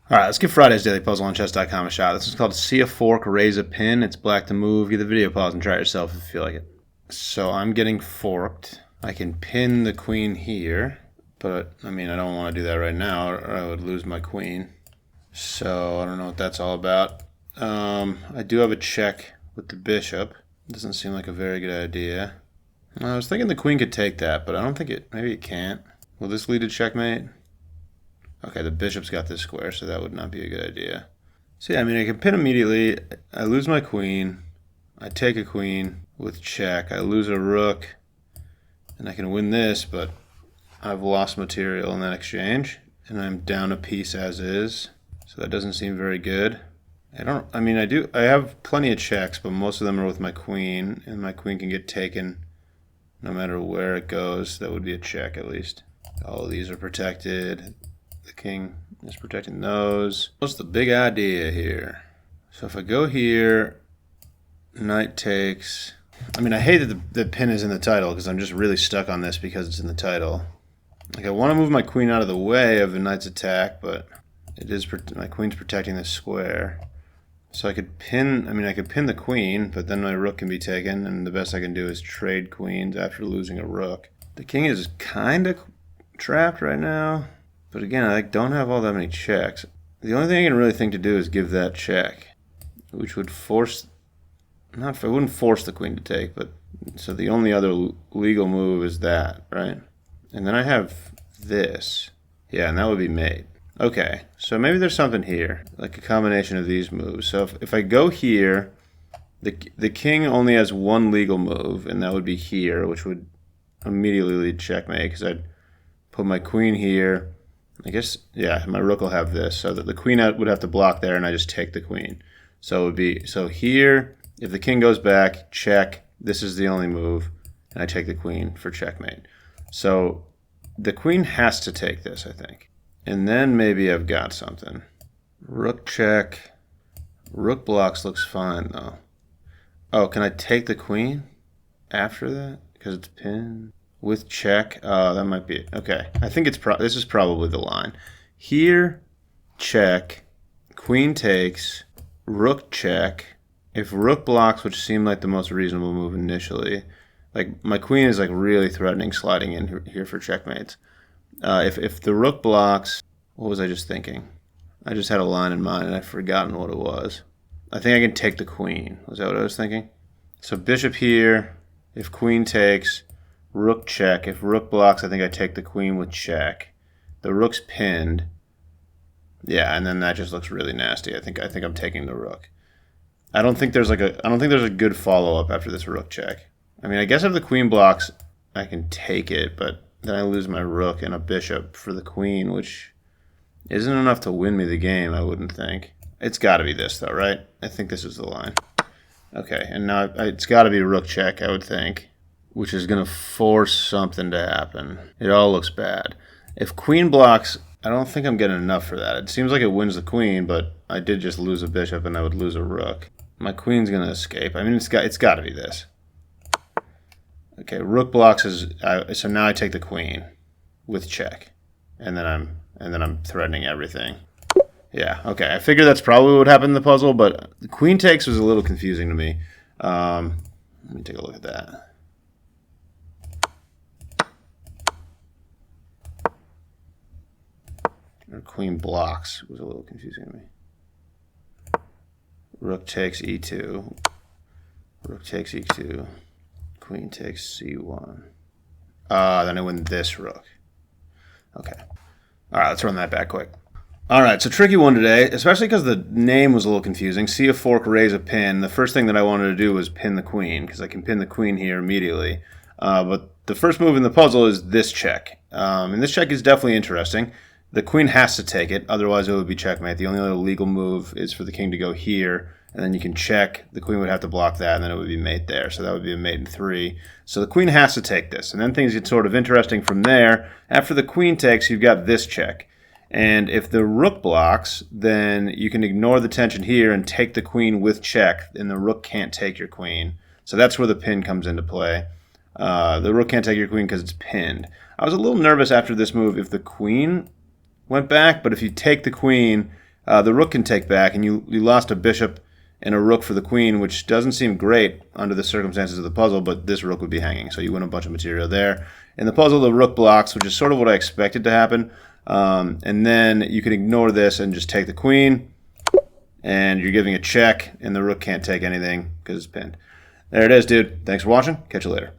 All right, let's give Friday's Daily Puzzle on chess.com a shot. This is called See a Fork, Raise a Pin. It's black to move. Give the video pause and try it yourself if you feel like it. So I'm getting forked. I can pin the queen here, but I mean, I don't want to do that right now or I would lose my queen. So I don't know what that's all about. I do have a check with the bishop. Doesn't seem like a very good idea. I was thinking the queen could take that, but I don't think it, maybe it can't. Will this lead to checkmate? Okay, the bishop's got this square, so that would not be a good idea. So yeah, I mean, I can pin immediately. I lose my queen. I take a queen with check. I lose a rook, and I can win this, but I've lost material in that exchange, and I'm down a piece as is. So that doesn't seem very good. I have plenty of checks, but most of them are with my queen, and my queen can get taken no matter where it goes. That would be a check at least. All of these are protected. The king is protecting those. What's the big idea here? So if I go here, knight takes. I mean, I hate that the pin is in the title because I'm just really stuck on this because it's in the title. Like, I want to move my queen out of the way of the knight's attack, but it is my queen's protecting this square. So I could pin the queen, but then my rook can be taken, and the best I can do is trade queens after losing a rook. The king is kind of trapped right now. But again, I don't have all that many checks. The only thing I can really think to do is give that check, which would force, it wouldn't force the queen to take, but so the only other legal move is that, right? And then I have this. Yeah, and that would be mate. Okay, so maybe there's something here, like a combination of these moves. So if I go here, the king only has one legal move, and that would be here, which would immediately lead checkmate, because I'd put my queen here. I guess, yeah, my rook will have this, so that the queen would have to block there, and I just take the queen. So it would be, so here, if the king goes back, check, this is the only move, and I take the queen for checkmate. So the queen has to take this, I think. And then maybe I've got something. Rook check. Rook blocks looks fine, though. Oh, can I take the queen after that? Because it's pinned. With check, that might be it. Okay, I think this is probably the line. Here, check, queen takes, rook check. If rook blocks, which seemed like the most reasonable move initially, like my queen is like really threatening sliding in here for checkmates. If the rook blocks, what was I just thinking? I just had a line in mind and I've forgotten what it was. I think I can take the queen. Was that what I was thinking? So bishop here, if queen takes, rook check. If rook blocks, I think I take the queen with check. The rook's pinned. Yeah, and then that just looks really nasty. I think I'm taking the rook. I don't think there's a good follow-up after this rook check. I mean, I guess if the queen blocks, I can take it, but then I lose my rook and a bishop for the queen, which isn't enough to win me the game, I wouldn't think. It's got to be this, though, right? I think this is the line. Okay, and now it's got to be rook check, I would think, which is going to force something to happen. It all looks bad. If queen blocks, I don't think I'm getting enough for that. It seems like it wins the queen, but I did just lose a bishop and I would lose a rook. My queen's going to escape. I mean, it's got to be this. Okay, rook blocks so now I take the queen with check, and then I'm threatening everything. Yeah, okay. I figured that's probably what happened in the puzzle, but the queen takes was a little confusing to me. Let me take a look at that. Or queen blocks was a little confusing to me. Rook takes e2. Rook takes e2. Queen takes c1. Then I win this rook. Okay. All right, let's run that back quick. All right, so tricky one today, especially because the name was a little confusing. See a fork, raise a pin. The first thing that I wanted to do was pin the queen, because I can pin the queen here immediately. But the first move in the puzzle is this check. And this check is definitely interesting. The queen has to take it, otherwise it would be checkmate. The only other legal move is for the king to go here, and then you can check. The queen would have to block that, and then it would be mate there. So that would be a mate in 3. So the queen has to take this, and then things get sort of interesting from there. After the queen takes, you've got this check. And if the rook blocks, then you can ignore the tension here and take the queen with check, and the rook can't take your queen. So that's where the pin comes into play. The rook can't take your queen because it's pinned. I was a little nervous after this move if the queen went back, but if you take the queen, the rook can take back, and you lost a bishop and a rook for the queen, which doesn't seem great under the circumstances of the puzzle, but this rook would be hanging, so you win a bunch of material there. In the puzzle, the rook blocks, which is sort of what I expected to happen, and then you can ignore this and just take the queen, and you're giving a check, and the rook can't take anything because it's pinned. There it is, dude. Thanks for watching. Catch you later.